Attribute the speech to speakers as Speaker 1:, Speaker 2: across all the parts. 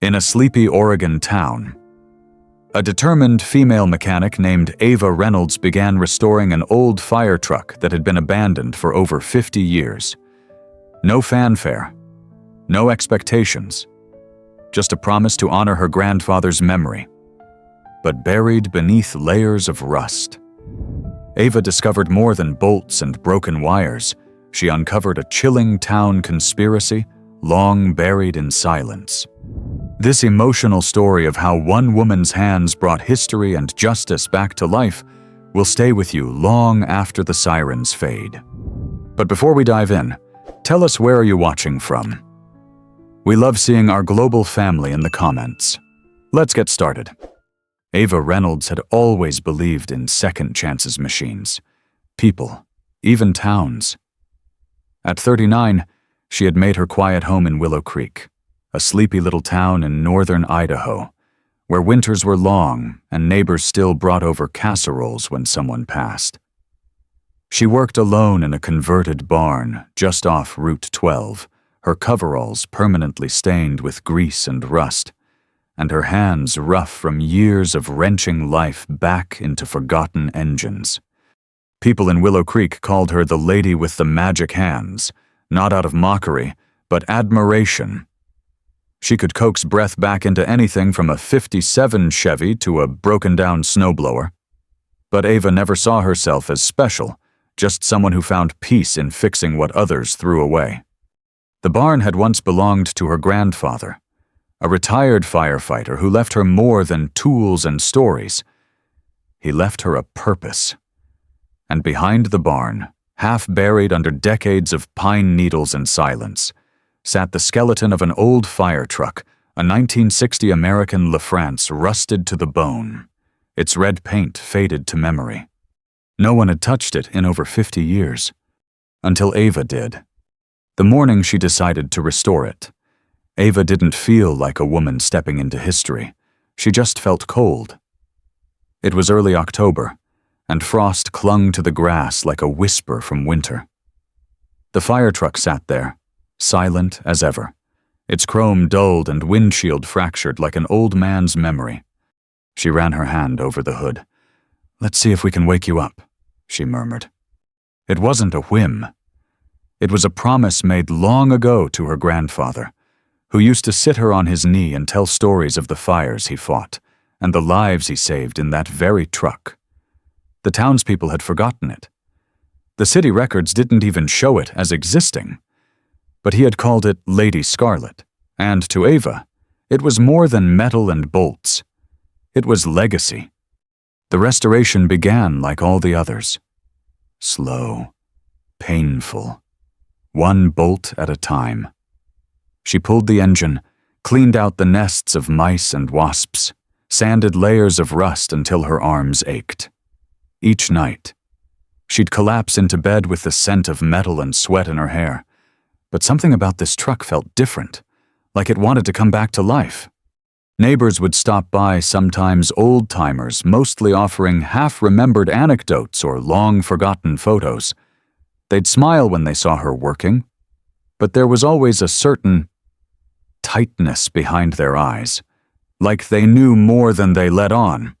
Speaker 1: In a sleepy Oregon town, a determined female mechanic named Ava Reynolds began restoring an old fire truck that had been abandoned for over 50 years. No fanfare, no expectations, just a promise to honor her grandfather's memory. But buried beneath layers of rust, Ava discovered more than bolts and broken wires. She uncovered a chilling town conspiracy, long buried in silence. This emotional story of how one woman's hands brought history and justice back to life will stay with you long after the sirens fade. But before we dive in, tell us, where are you watching from? We love seeing our global family in the comments. Let's get started. Ava Reynolds had always believed in second chances machines, people, even towns. At 39, she had made her quiet home in Willow Creek, a sleepy little town in northern Idaho, where winters were long and neighbors still brought over casseroles when someone passed. She worked alone in a converted barn just off Route 12, her coveralls permanently stained with grease and rust, and her hands rough from years of wrenching life back into forgotten engines. People in Willow Creek called her the lady with the magic hands, not out of mockery, but admiration. She could coax breath back into anything from a '57 Chevy to a broken-down snowblower. But Ava never saw herself as special, just someone who found peace in fixing what others threw away. The barn had once belonged to her grandfather, a retired firefighter who left her more than tools and stories. He left her a purpose. And behind the barn, half buried under decades of pine needles and silence, sat the skeleton of an old fire truck, a 1960 American LaFrance rusted to the bone, its red paint faded to memory. No one had touched it in over 50 years, until Ava did. The morning she decided to restore it, Ava didn't feel like a woman stepping into history. She just felt cold. It was early October, and frost clung to the grass like a whisper from winter. The fire truck sat there, silent as ever, its chrome dulled and windshield fractured like an old man's memory. She ran her hand over the hood. "Let's see if we can wake you up," she murmured. It wasn't a whim. It was a promise made long ago to her grandfather, who used to sit her on his knee and tell stories of the fires he fought and the lives he saved in that very truck. The townspeople had forgotten it. The city records didn't even show it as existing. But he had called it Lady Scarlet, and to Ava, it was more than metal and bolts. It was legacy. The restoration began like all the others. Slow, painful, one bolt at a time. She pulled the engine, cleaned out the nests of mice and wasps, sanded layers of rust until her arms ached. Each night, she'd collapse into bed with the scent of metal and sweat in her hair. But something about this truck felt different, like it wanted to come back to life. Neighbors would stop by, sometimes old-timers, mostly offering half-remembered anecdotes or long-forgotten photos. They'd smile when they saw her working, but there was always a certain tightness behind their eyes, like they knew more than they let on.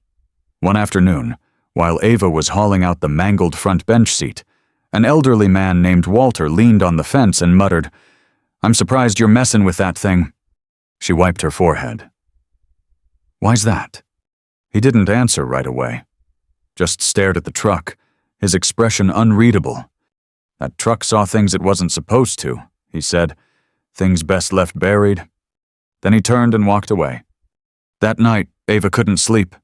Speaker 1: One afternoon, while Ava was hauling out the mangled front bench seat, an elderly man named Walter leaned on the fence and muttered, "I'm surprised you're messing with that thing." She wiped her forehead. "Why's that?" He didn't answer right away, just stared at the truck, his expression unreadable. "That truck saw things it wasn't supposed to," he said, "things best left buried." Then he turned and walked away. That night, Ava couldn't sleep.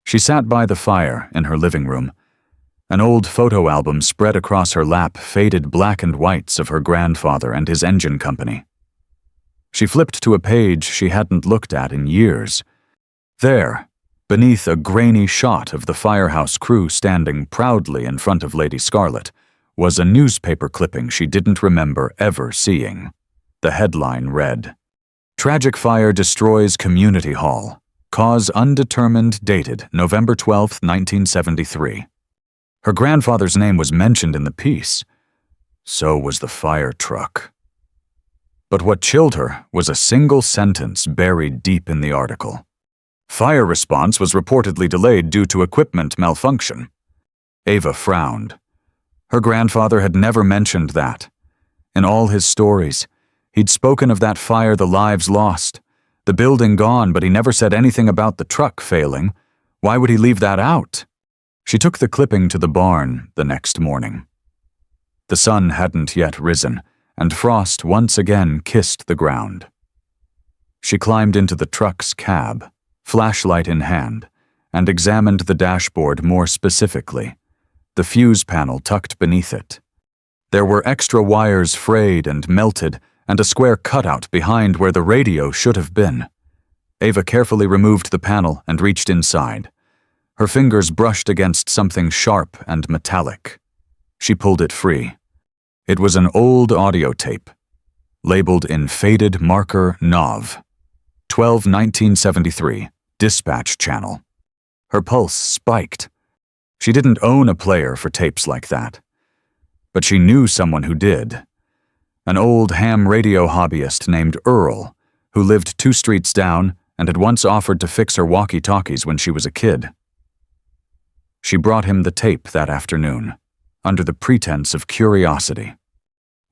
Speaker 1: She sat by the fire in her living room. An old photo album spread across her lap faded black and whites of her grandfather and his engine company. She flipped to a page she hadn't looked at in years. There, beneath a grainy shot of the firehouse crew standing proudly in front of Lady Scarlet, was a newspaper clipping she didn't remember ever seeing. The headline read, "Tragic fire destroys community hall. Cause undetermined, dated November 12, 1973. Her grandfather's name was mentioned in the piece. So was the fire truck. But what chilled her was a single sentence buried deep in the article. Fire response was reportedly delayed due to equipment malfunction. Ava frowned. Her grandfather had never mentioned that. In all his stories, he'd spoken of that fire, the lives lost, the building gone, but he never said anything about the truck failing. Why would he leave that out? She took the clipping to the barn the next morning. The sun hadn't yet risen, and frost once again kissed the ground. She climbed into the truck's cab, flashlight in hand, and examined the dashboard more specifically, the fuse panel tucked beneath it. There were extra wires frayed and melted, and a square cutout behind where the radio should have been. Ava carefully removed the panel and reached inside. Her fingers brushed against something sharp and metallic. She pulled it free. It was an old audio tape, labeled in faded marker NOV, 12-1973, dispatch channel. Her pulse spiked. She didn't own a player for tapes like that, but she knew someone who did. An old ham radio hobbyist named Earl, who lived 2 streets down and had once offered to fix her walkie-talkies when she was a kid. She brought him the tape that afternoon, under the pretense of curiosity.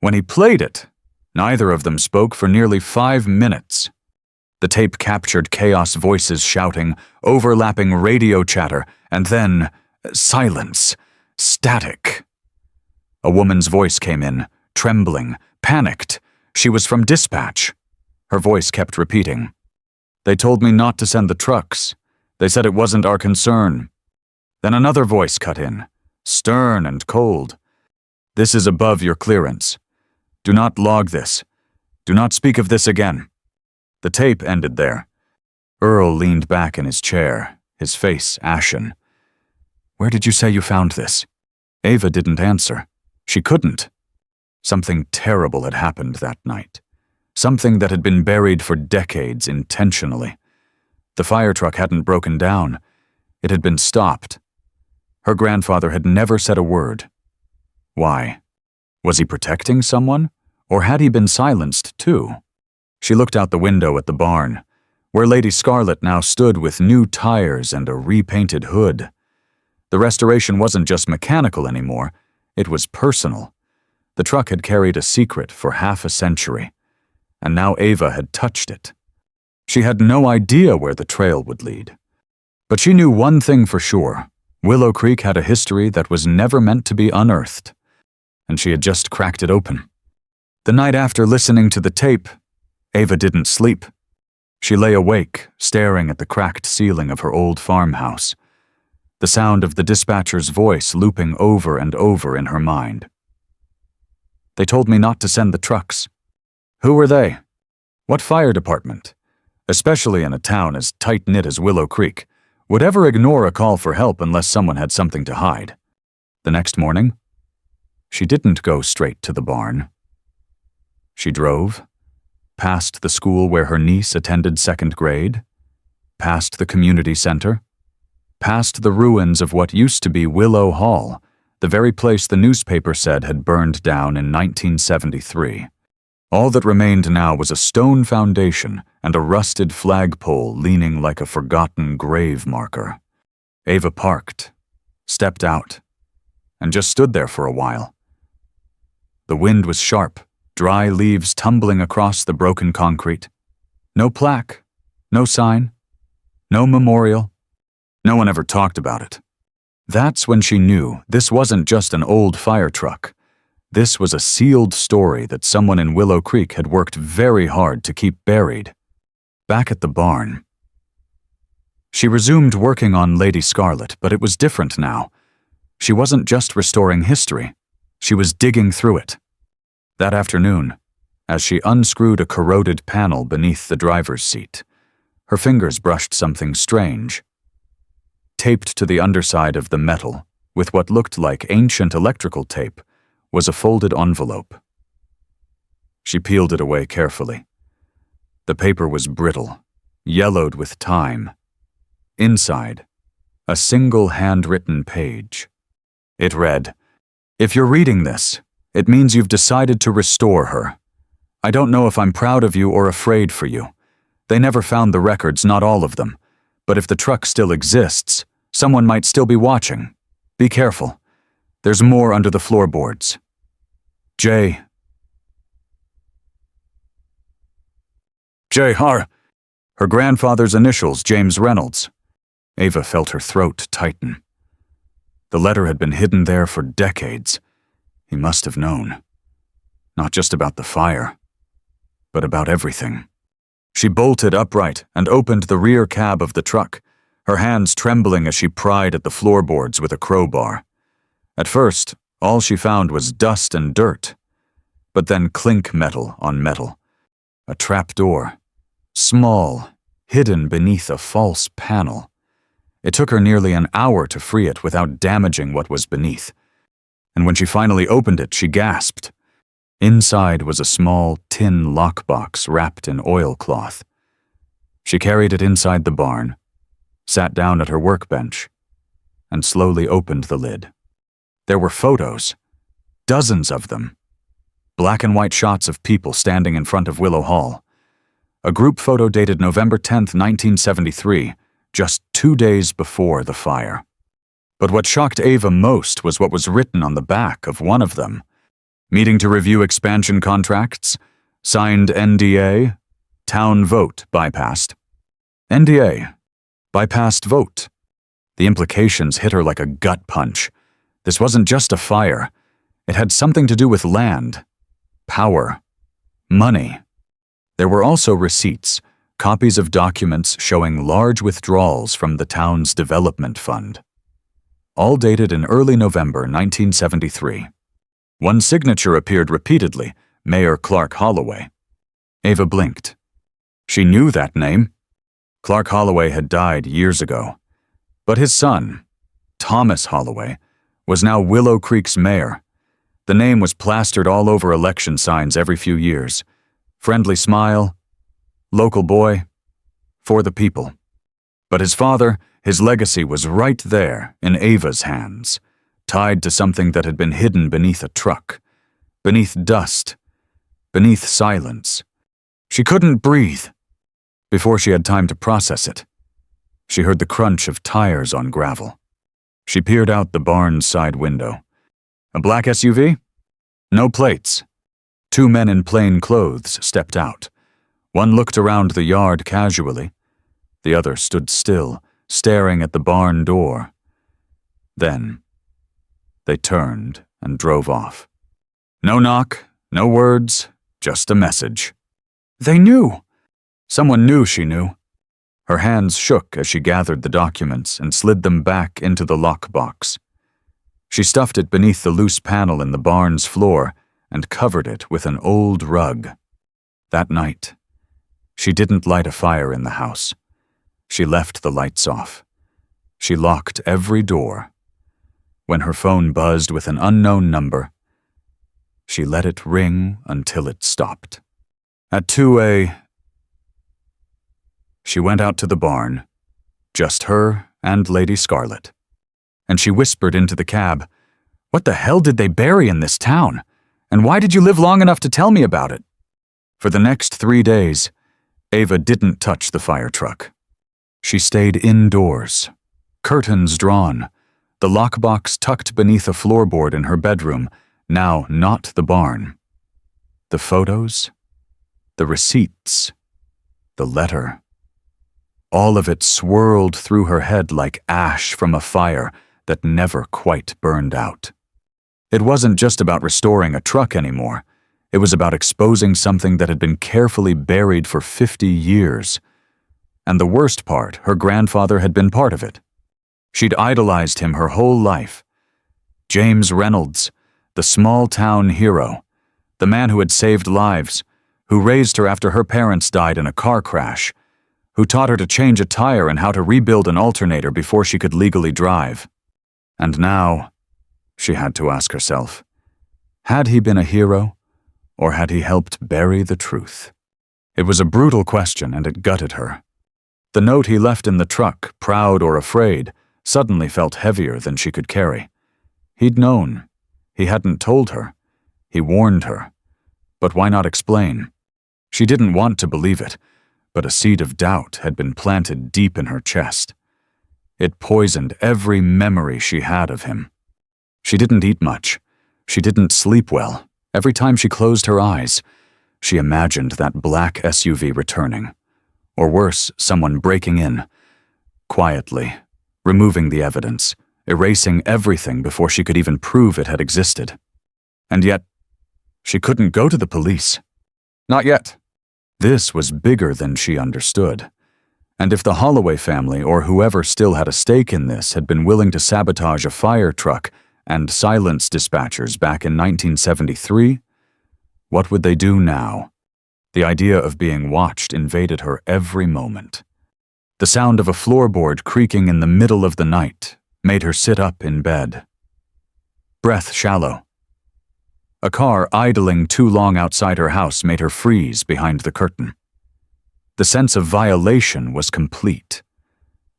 Speaker 1: When he played it, neither of them spoke for nearly 5 minutes. The tape captured chaos voices shouting, overlapping radio chatter, and then silence, static. A woman's voice came in, trembling, panicked. She was from dispatch. Her voice kept repeating. "They told me not to send the trucks. They said it wasn't our concern." Then another voice cut in, stern and cold. "This is above your clearance. Do not log this. Do not speak of this again." The tape ended there. Earl leaned back in his chair, his face ashen. "Where did you say you found this?" Ava didn't answer. She couldn't. Something terrible had happened that night. Something that had been buried for decades intentionally. The fire truck hadn't broken down. It had been stopped. Her grandfather had never said a word. Why? Was he protecting someone? Or had he been silenced too? She looked out the window at the barn, where Lady Scarlet now stood with new tires and a repainted hood. The restoration wasn't just mechanical anymore, it was personal. The truck had carried a secret for half a century, and now Ava had touched it. She had no idea where the trail would lead. But she knew one thing for sure. Willow Creek had a history that was never meant to be unearthed, and she had just cracked it open. The night after listening to the tape, Ava didn't sleep. She lay awake, staring at the cracked ceiling of her old farmhouse, the sound of the dispatcher's voice looping over and over in her mind. "They told me not to send the trucks." Who were they? What fire department, especially in a town as tight-knit as Willow Creek, would ever ignore a call for help unless someone had something to hide? The next morning, she didn't go straight to the barn. She drove, past the school where her niece attended 2nd grade, past the community center, past the ruins of what used to be Willow Hall, the very place the newspaper said had burned down in 1973. All that remained now was a stone foundation and a rusted flagpole leaning like a forgotten grave marker. Ava parked, stepped out, and just stood there for a while. The wind was sharp, dry leaves tumbling across the broken concrete. No plaque, no sign, no memorial. No one ever talked about it. That's when she knew this wasn't just an old fire truck. This was a sealed story that someone in Willow Creek had worked very hard to keep buried. Back at the barn, she resumed working on Lady Scarlet, but it was different now. She wasn't just restoring history. She was digging through it. That afternoon, as she unscrewed a corroded panel beneath the driver's seat, her fingers brushed something strange. Taped to the underside of the metal, with what looked like ancient electrical tape, was a folded envelope. She peeled it away carefully. The paper was brittle, yellowed with time. Inside, a single handwritten page. It read, "If you're reading this, it means you've decided to restore her. I don't know if I'm proud of you or afraid for you. They never found the records, not all of them. But if the truck still exists, someone might still be watching. Be careful. There's more under the floorboards. J. Her grandfather's initials, James Reynolds. Ava felt her throat tighten. The letter had been hidden there for decades. He must have known. Not just about the fire, but about everything. She bolted upright and opened the rear cab of the truck, her hands trembling as she pried at the floorboards with a crowbar. At first, all she found was dust and dirt, but then clink metal on metal. A trapdoor, small, hidden beneath a false panel. It took her nearly an hour to free it without damaging what was beneath. And when she finally opened it, she gasped. Inside was a small tin lockbox wrapped in oilcloth. She carried it inside the barn, sat down at her workbench, and slowly opened the lid. There were photos, dozens of them. Black and white shots of people standing in front of Willow Hall. A group photo dated November 10th, 1973, just 2 days before the fire. But what shocked Ava most was what was written on the back of one of them. Meeting to review expansion contracts, signed NDA, town vote bypassed. NDA, bypassed vote. The implications hit her like a gut punch. This wasn't just a fire. It had something to do with land, power, money. There were also receipts, copies of documents showing large withdrawals from the town's development fund. All dated in early November 1973. One signature appeared repeatedly, Mayor Clark Holloway. Ava blinked. She knew that name. Clark Holloway had died years ago. But his son, Thomas Holloway, was now Willow Creek's mayor. The name was plastered all over election signs every few years. Friendly smile, local boy, for the people. But his father, his legacy was right there in Ava's hands, tied to something that had been hidden beneath a truck, beneath dust, beneath silence. She couldn't breathe. Before she had time to process it, she heard the crunch of tires on gravel. She peered out the barn's side window. A black SUV? No plates. 2 men in plain clothes stepped out. One looked around the yard casually. The other stood still, staring at the barn door. Then, they turned and drove off. No knock, no words, just a message. They knew. Someone knew she knew. Her hands shook as she gathered the documents and slid them back into the lockbox. She stuffed it beneath the loose panel in the barn's floor and covered it with an old rug. That night, she didn't light a fire in the house. She left the lights off. She locked every door. When her phone buzzed with an unknown number, she let it ring until it stopped. At 2 a.m., she went out to the barn, just her and Lady Scarlet. And she whispered into the cab, "What the hell did they bury in this town? And why did you live long enough to tell me about it?" For the next 3 days, Ava didn't touch the fire truck. She stayed indoors, curtains drawn, the lockbox tucked beneath a floorboard in her bedroom, now not the barn. The photos, the receipts, the letter. All of it swirled through her head like ash from a fire that never quite burned out. It wasn't just about restoring a truck anymore. It was about exposing something that had been carefully buried for 50 years. And the worst part, her grandfather had been part of it. She'd idolized him her whole life. James Reynolds, the small-town hero, the man who had saved lives, who raised her after her parents died in a car crash, who taught her to change a tire and how to rebuild an alternator before she could legally drive. And now, she had to ask herself, had he been a hero, or had he helped bury the truth? It was a brutal question, and it gutted her. The note he left in the truck, proud or afraid, suddenly felt heavier than she could carry. He'd known. He hadn't told her. He warned her. But why not explain? She didn't want to believe it, but a seed of doubt had been planted deep in her chest. It poisoned every memory she had of him. She didn't eat much. She didn't sleep well. Every time she closed her eyes, she imagined that black SUV returning. Or worse, someone breaking in, quietly, removing the evidence, erasing everything before she could even prove it had existed. And yet, she couldn't go to the police. Not yet. This was bigger than she understood. And if the Holloway family or whoever still had a stake in this had been willing to sabotage a fire truck and silence dispatchers back in 1973, what would they do now? The idea of being watched invaded her every moment. The sound of a floorboard creaking in the middle of the night made her sit up in bed. Breath shallow. A car idling too long outside her house made her freeze behind the curtain. The sense of violation was complete,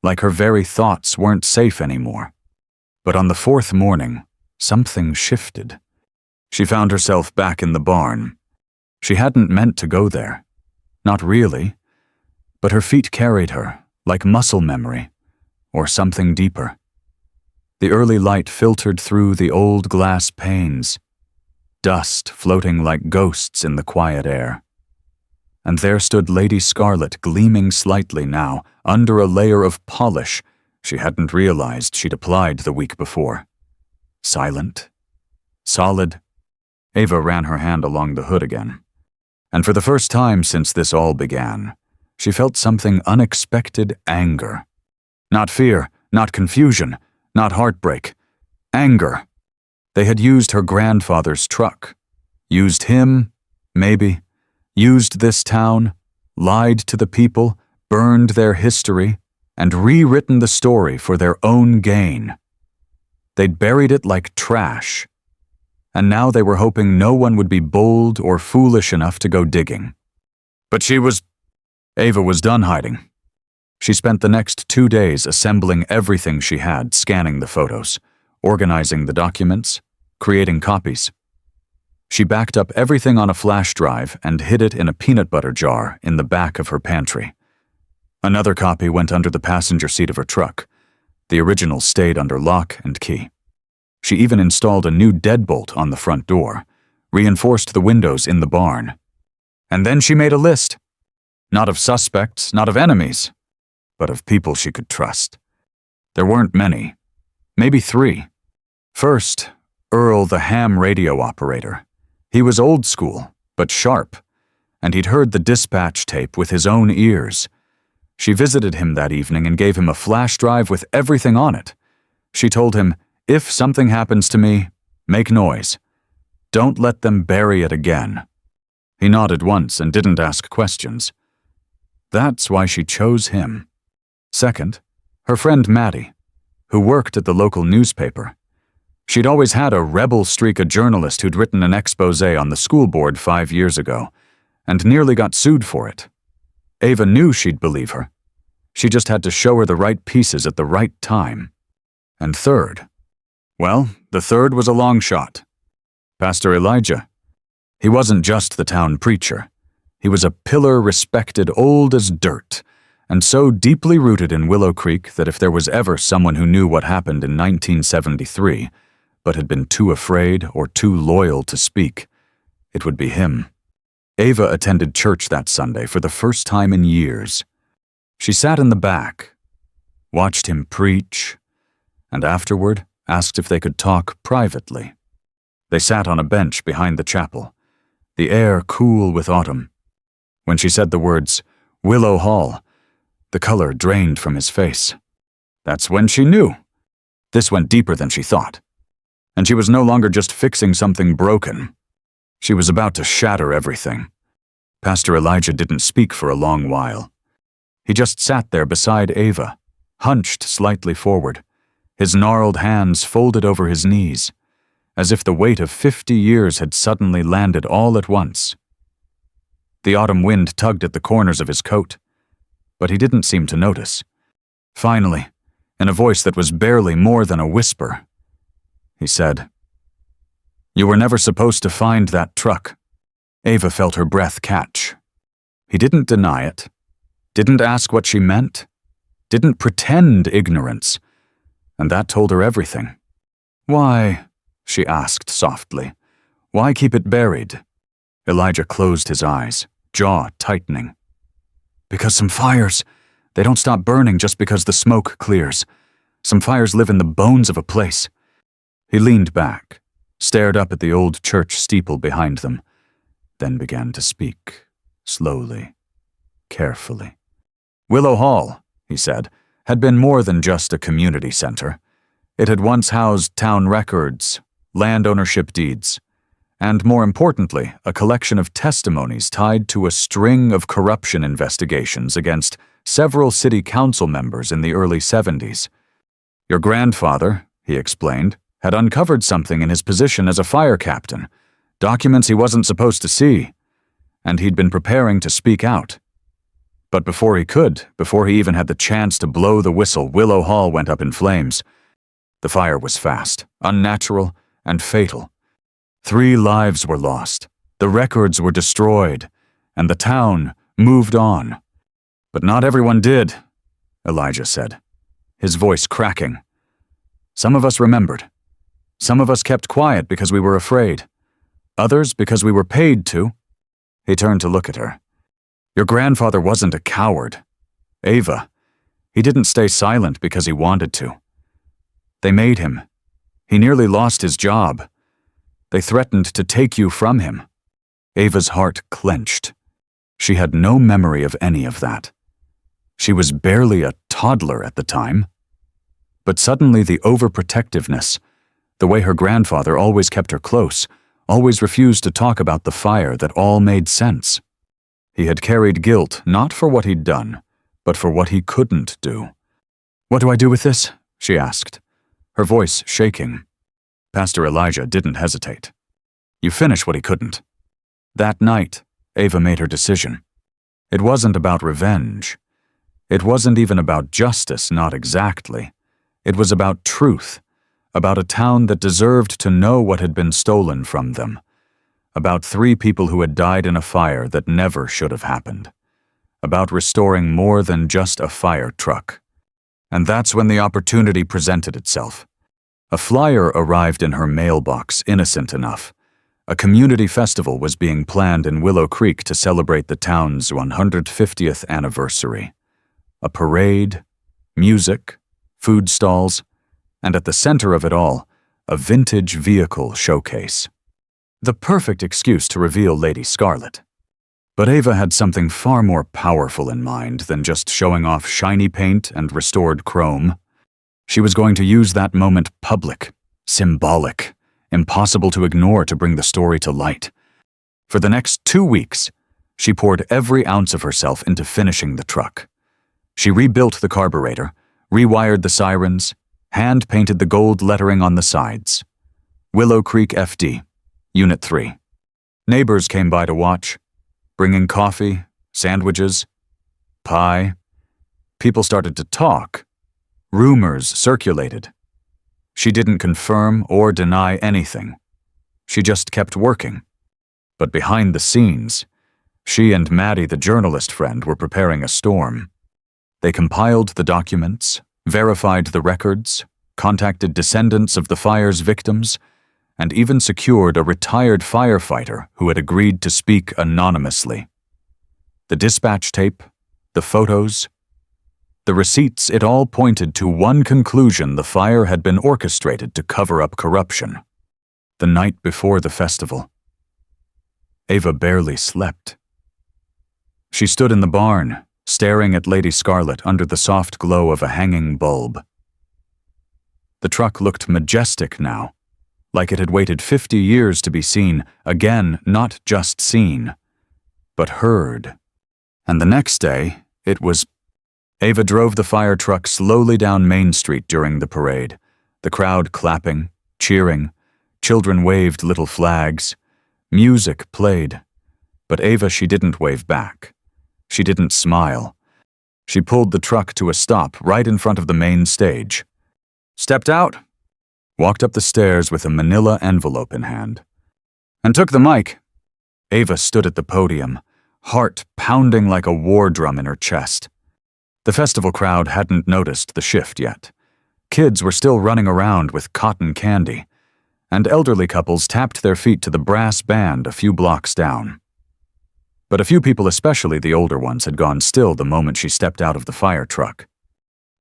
Speaker 1: like her very thoughts weren't safe anymore. But on the fourth morning, something shifted. She found herself back in the barn. She hadn't meant to go there. Not really. But her feet carried her, like muscle memory, or something deeper. The early light filtered through the old glass panes, dust floating like ghosts in the quiet air. And there stood Lady Scarlet gleaming slightly now, under a layer of polish she hadn't realized she'd applied the week before. Silent. Solid. Ava ran her hand along the hood again. And for the first time since this all began, she felt something unexpected anger. Not fear, not confusion, not heartbreak. Anger. They had used her grandfather's truck. Used him, maybe. Used this town, lied to the people, burned their history, and rewritten the story for their own gain. They'd buried it like trash, and now they were hoping no one would be bold or foolish enough to go digging. But Ava was done hiding. She spent the next 2 days assembling everything she had, scanning the photos, organizing the documents, creating copies. She backed up everything on a flash drive and hid it in a peanut butter jar in the back of her pantry. Another copy went under the passenger seat of her truck. The original stayed under lock and key. She even installed a new deadbolt on the front door, reinforced the windows in the barn. And then she made a list. Not of suspects, not of enemies, but of people she could trust. There weren't many. Maybe 3. First, Earl the ham radio operator. He was old school, but sharp, and he'd heard the dispatch tape with his own ears. She visited him that evening and gave him a flash drive with everything on it. She told him, "If something happens to me, make noise. Don't let them bury it again." He nodded once and didn't ask questions. That's why she chose him. Second, her friend Maddie, who worked at the local newspaper. She'd always had a rebel streak, a journalist who'd written an expose on the school board 5 years ago, and nearly got sued for it. Ava knew she'd believe her. She just had to show her the right pieces at the right time. And third, well, the third was a long shot. Pastor Elijah. He wasn't just the town preacher. He was a pillar respected, old as dirt, and so deeply rooted in Willow Creek that if there was ever someone who knew what happened in 1973, but had been too afraid or too loyal to speak, it would be him. Ava attended church that Sunday for the first time in years. She sat in the back, watched him preach, and afterward asked if they could talk privately. They sat on a bench behind the chapel, the air cool with autumn. When she said the words, "Willow Hall," the color drained from his face. That's when she knew. This went deeper than she thought. And she was no longer just fixing something broken. She was about to shatter everything. Pastor Elijah didn't speak for a long while. He just sat there beside Ava, hunched slightly forward, his gnarled hands folded over his knees, as if the weight of 50 years had suddenly landed all at once. The autumn wind tugged at the corners of his coat, but he didn't seem to notice. Finally, in a voice that was barely more than a whisper, he said, "You were never supposed to find that truck." Ava felt her breath catch. He didn't deny it, didn't ask what she meant, didn't pretend ignorance, and that told her everything. "Why?" she asked softly. "Why keep it buried?" Elijah closed his eyes, jaw tightening. "Because some fires, they don't stop burning just because the smoke clears. Some fires live in the bones of a place." He leaned back, stared up at the old church steeple behind them, then began to speak, slowly, carefully. Willow Hall, he said, had been more than just a community center. It had once housed town records, land ownership deeds, and more importantly, a collection of testimonies tied to a string of corruption investigations against several city council members in the early 70s. Your grandfather, he explained, had uncovered something in his position as a fire captain, documents he wasn't supposed to see, and he'd been preparing to speak out. But before he even had the chance to blow the whistle, Willow Hall went up in flames. The fire was fast, unnatural, and fatal. 3 lives were lost, the records were destroyed, and the town moved on. But not everyone did, Elijah said, his voice cracking. Some of us remembered. Some of us kept quiet because we were afraid. Others because we were paid to. He turned to look at her. Your grandfather wasn't a coward. Ava, he didn't stay silent because he wanted to. They made him. He nearly lost his job. They threatened to take you from him. Ava's heart clenched. She had no memory of any of that. She was barely a toddler at the time. But suddenly the overprotectiveness, the way her grandfather always kept her close, always refused to talk about the fire, that all made sense. He had carried guilt not for what he'd done, but for what he couldn't do. "What do I do with this?" she asked, her voice shaking. Pastor Elijah didn't hesitate. "You finish what he couldn't." That night, Ava made her decision. It wasn't about revenge. It wasn't even about justice, not exactly. It was about truth, about a town that deserved to know what had been stolen from them, about 3 people who had died in a fire that never should have happened, about restoring more than just a fire truck. And that's when the opportunity presented itself. A flyer arrived in her mailbox, innocent enough. A community festival was being planned in Willow Creek to celebrate the town's 150th anniversary. A parade, music, food stalls, and at the center of it all, a vintage vehicle showcase. The perfect excuse to reveal Lady Scarlet. But Ava had something far more powerful in mind than just showing off shiny paint and restored chrome. She was going to use that moment public, symbolic, impossible to ignore to bring the story to light. For the next 2 weeks, she poured every ounce of herself into finishing the truck. She rebuilt the carburetor, rewired the sirens, hand-painted the gold lettering on the sides. Willow Creek FD, Unit 3. Neighbors came by to watch, bringing coffee, sandwiches, pie. People started to talk. Rumors circulated. She didn't confirm or deny anything. She just kept working. But behind the scenes, she and Maddie, the journalist friend, were preparing a storm. They compiled the documents, verified the records, contacted descendants of the fire's victims, and even secured a retired firefighter who had agreed to speak anonymously. The dispatch tape, the photos, the receipts, it all pointed to one conclusion: the fire had been orchestrated to cover up corruption. The night before the festival, Ava barely slept. She stood in the barn, staring at Lady Scarlet under the soft glow of a hanging bulb. The truck looked majestic now, like it had waited 50 years to be seen, again, not just seen, but heard. And the next day, it was... Ava drove the fire truck slowly down Main Street during the parade, the crowd clapping, cheering, children waved little flags, music played. But Ava, she didn't wave back. She didn't smile. She pulled the truck to a stop right in front of the main stage. Stepped out, walked up the stairs with a manila envelope in hand, and took the mic. Ava stood at the podium, heart pounding like a war drum in her chest. The festival crowd hadn't noticed the shift yet. Kids were still running around with cotton candy, and elderly couples tapped their feet to the brass band a few blocks down. But a few people, especially the older ones, had gone still the moment she stepped out of the fire truck.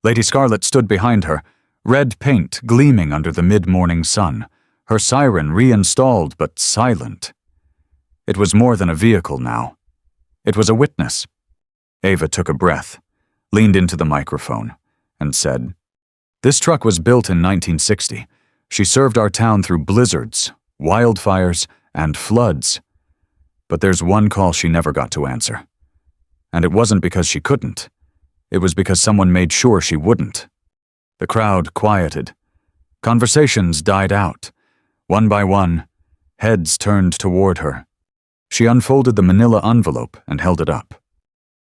Speaker 1: Lady Scarlet stood behind her, red paint gleaming under the mid-morning sun, her siren reinstalled but silent. It was more than a vehicle now. It was a witness. Ava took a breath, leaned into the microphone, and said, "This truck was built in 1960. She served our town through blizzards, wildfires, and floods. But there's one call she never got to answer. And it wasn't because she couldn't. It was because someone made sure she wouldn't." The crowd quieted. Conversations died out. One by one, heads turned toward her. She unfolded the manila envelope and held it up.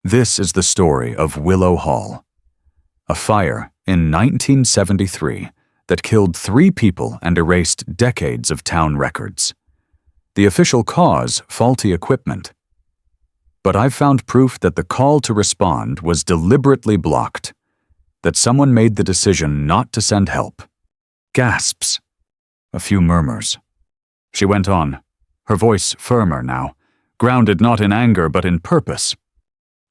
Speaker 1: This is the story of Willow Hall. A fire in 1973 that killed 3 people and erased decades of town records. The official cause, faulty equipment. But I've found proof that the call to respond was deliberately blocked, that someone made the decision not to send help. Gasps. A few murmurs. She went on, her voice firmer now, grounded not in anger but in purpose.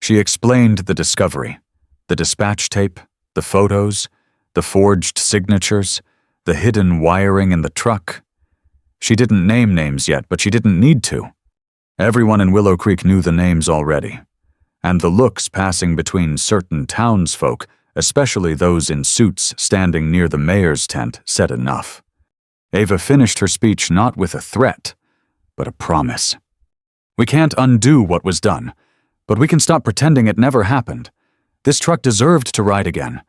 Speaker 1: She explained the discovery, the dispatch tape, the photos, the forged signatures, the hidden wiring in the truck. She didn't name names yet, but she didn't need to. Everyone in Willow Creek knew the names already, and the looks passing between certain townsfolk, especially those in suits standing near the mayor's tent, said enough. Ava finished her speech not with a threat, but a promise. "We can't undo what was done, but we can stop pretending it never happened. This truck deserved to ride again,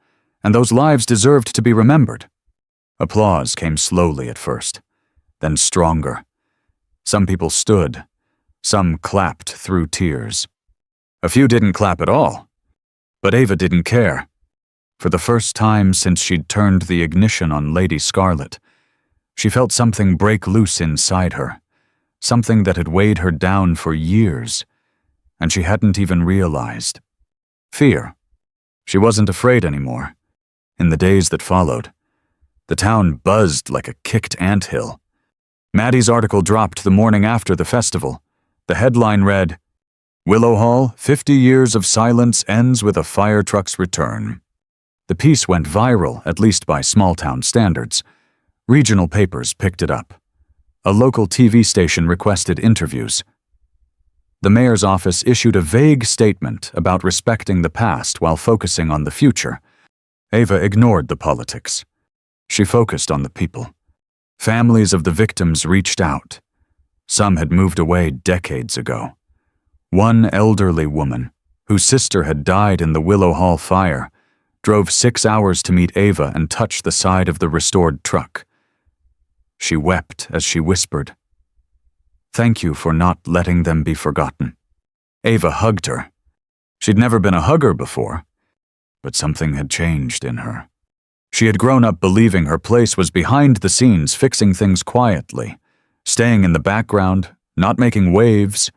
Speaker 1: and those lives deserved to be remembered." Applause came slowly at first, then stronger. Some people stood. Some clapped through tears. A few didn't clap at all. But Ava didn't care. For the first time since she'd turned the ignition on Lady Scarlet, she felt something break loose inside her, something that had weighed her down for years, and she hadn't even realized. Fear. She wasn't afraid anymore. In the days that followed, the town buzzed like a kicked anthill. Maddie's article dropped the morning after the festival. The headline read, "Willow Hall, 50 years of silence ends with a fire truck's return." The piece went viral, at least by small-town standards. Regional papers picked it up. A local TV station requested interviews. The mayor's office issued a vague statement about respecting the past while focusing on the future. Ava ignored the politics. She focused on the people. Families of the victims reached out. Some had moved away decades ago. One elderly woman, whose sister had died in the Willow Hall fire, drove 6 hours to meet Ava and touch the side of the restored truck. She wept as she whispered, "Thank you for not letting them be forgotten." Ava hugged her. She'd never been a hugger before, but something had changed in her. She had grown up believing her place was behind the scenes, fixing things quietly, staying in the background, not making waves.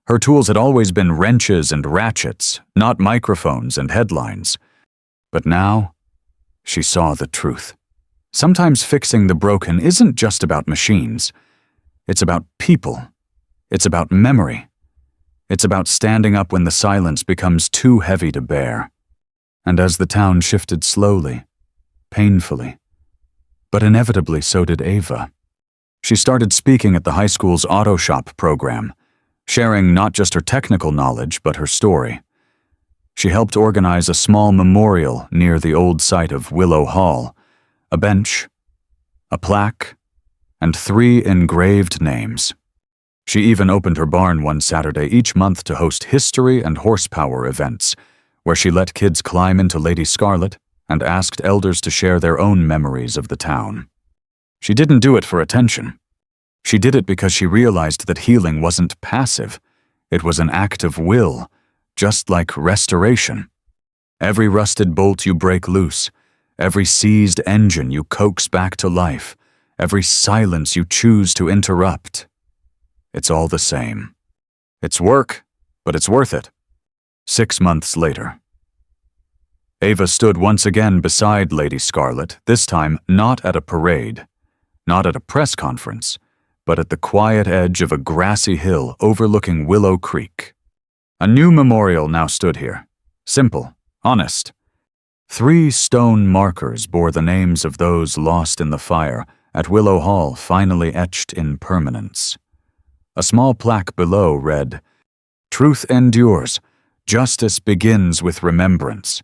Speaker 1: Her tools had always been wrenches and ratchets, not microphones and headlines. But now, she saw the truth. Sometimes fixing the broken isn't just about machines. It's about people. It's about memory. It's about standing up when the silence becomes too heavy to bear. And as the town shifted slowly, painfully, but inevitably so did Ava. She started speaking at the high school's auto shop program, sharing not just her technical knowledge but her story. She helped organize a small memorial near the old site of Willow Hall, a bench, a plaque, and 3 engraved names. She even opened her barn one Saturday each month to host history and horsepower events, where she let kids climb into Lady Scarlet and asked elders to share their own memories of the town. She didn't do it for attention. She did it because she realized that healing wasn't passive. It was an act of will, just like restoration. Every rusted bolt you break loose, every seized engine you coax back to life, every silence you choose to interrupt, it's all the same. It's work, but it's worth it. 6 months later. Ava stood once again beside Lady Scarlet, this time not at a parade, not at a press conference, but at the quiet edge of a grassy hill overlooking Willow Creek. A new memorial now stood here. Simple, honest. 3 stone markers bore the names of those lost in the fire at Willow Hall, finally etched in permanence. A small plaque below read, "Truth endures. Justice begins with remembrance."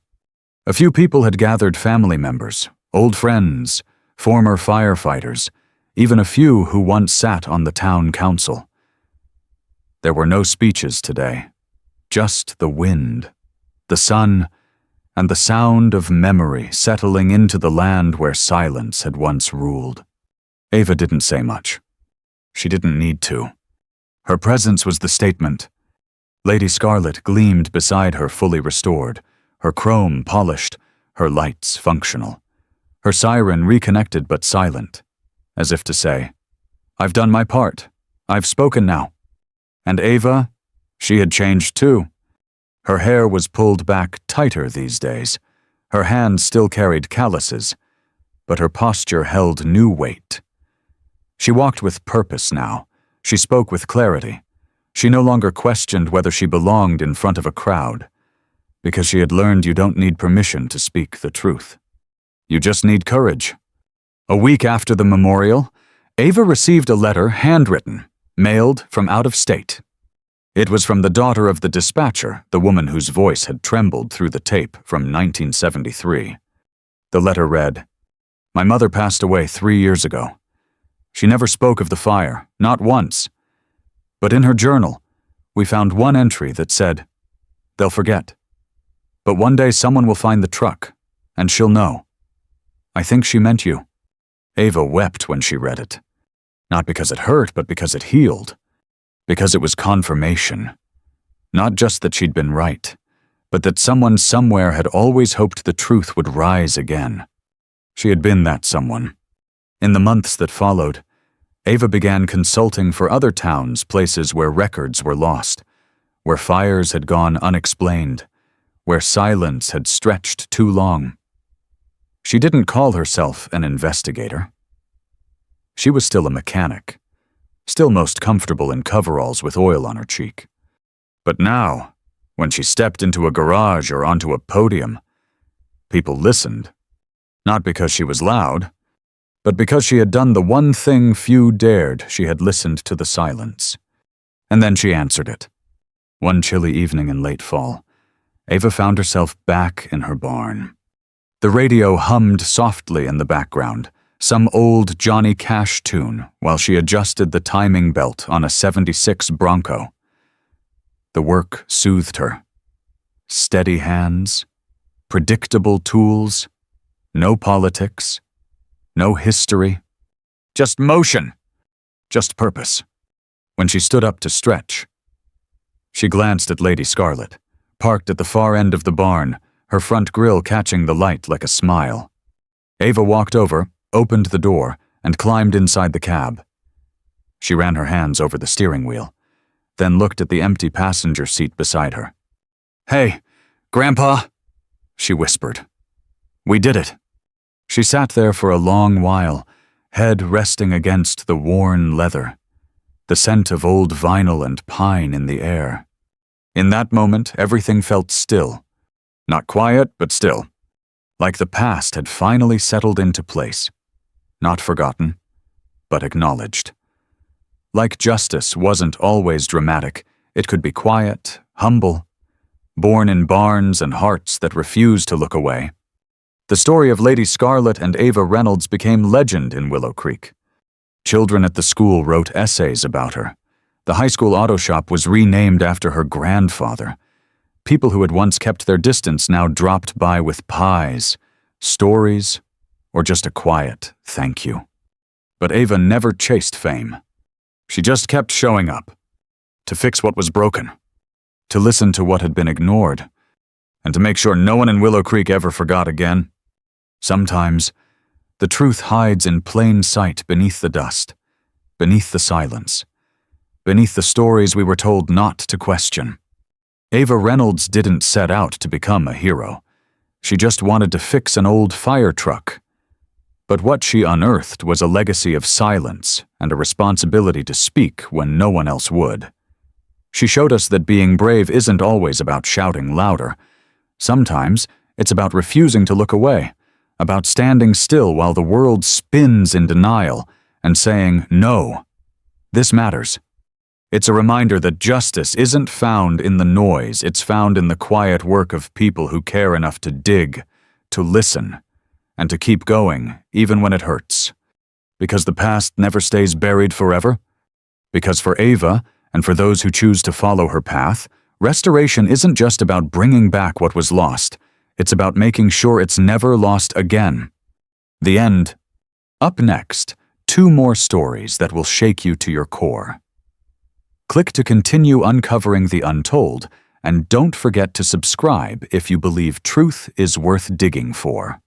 Speaker 1: A few people had gathered, family members, old friends, former firefighters, even a few who once sat on the town council. There were no speeches today, just the wind, the sun, and the sound of memory settling into the land where silence had once ruled. Ava didn't say much. She didn't need to. Her presence was the statement. Lady Scarlet gleamed beside her, fully restored, her chrome polished, her lights functional, her siren reconnected but silent, as if to say, "I've done my part. I've spoken now." And Ava, she had changed too. Her hair was pulled back tighter these days. Her hands still carried calluses, but her posture held new weight. She walked with purpose now. She spoke with clarity. She no longer questioned whether she belonged in front of a crowd, because she had learned you don't need permission to speak the truth. You just need courage. A week after the memorial, Ava received a letter handwritten, mailed from out of state. It was from the daughter of the dispatcher, the woman whose voice had trembled through the tape from 1973. The letter read, "My mother passed away 3 years ago. She never spoke of the fire, not once. But in her journal, we found one entry that said, 'They'll forget. But one day someone will find the truck, and she'll know. I think she meant you.'" Ava wept when she read it. Not because it hurt, but because it healed. Because it was confirmation. Not just that she'd been right, but that someone somewhere had always hoped the truth would rise again. She had been that someone. In the months that followed, Ava began consulting for other towns, places where records were lost, where fires had gone unexplained, where silence had stretched too long. She didn't call herself an investigator. She was still a mechanic, still most comfortable in coveralls with oil on her cheek. But now, when she stepped into a garage or onto a podium, people listened, not because she was loud, but because she had done the one thing few dared. She had listened to the silence. And then she answered it. One chilly evening in late fall, Ava found herself back in her barn. The radio hummed softly in the background, some old Johnny Cash tune, while she adjusted the timing belt on a '76 Bronco. The work soothed her. Steady hands, predictable tools, no politics, no history, just motion, just purpose. When she stood up to stretch, she glanced at Lady Scarlet, parked at the far end of the barn, her front grille catching the light like a smile. Ava walked over, opened the door, and climbed inside the cab. She ran her hands over the steering wheel, then looked at the empty passenger seat beside her. "Hey, Grandpa," she whispered. "We did it." She sat there for a long while, head resting against the worn leather, the scent of old vinyl and pine in the air. In that moment, everything felt still. Not quiet, but still. Like the past had finally settled into place. Not forgotten, but acknowledged. Like justice wasn't always dramatic, it could be quiet, humble, born in barns and hearts that refused to look away. The story of Lady Scarlet and Ava Reynolds became legend in Willow Creek. Children at the school wrote essays about her. The high school auto shop was renamed after her grandfather. People who had once kept their distance now dropped by with pies, stories, or just a quiet thank you. But Ava never chased fame. She just kept showing up, to fix what was broken, to listen to what had been ignored, and to make sure no one in Willow Creek ever forgot again. Sometimes, the truth hides in plain sight beneath the dust, beneath the silence. beneath the stories we were told not to question. Ava Reynolds didn't set out to become a hero. She just wanted to fix an old fire truck. But what she unearthed was a legacy of silence and a responsibility to speak when no one else would. She showed us that being brave isn't always about shouting louder. Sometimes it's about refusing to look away, about standing still while the world spins in denial and saying, "No, this matters." It's a reminder that justice isn't found in the noise, it's found in the quiet work of people who care enough to dig, to listen, and to keep going, even when it hurts. Because the past never stays buried forever. Because for Ava, and for those who choose to follow her path, restoration isn't just about bringing back what was lost, it's about making sure it's never lost again. The end. Up next, 2 more stories that will shake you to your core. Click to continue uncovering the untold, and don't forget to subscribe if you believe truth is worth digging for.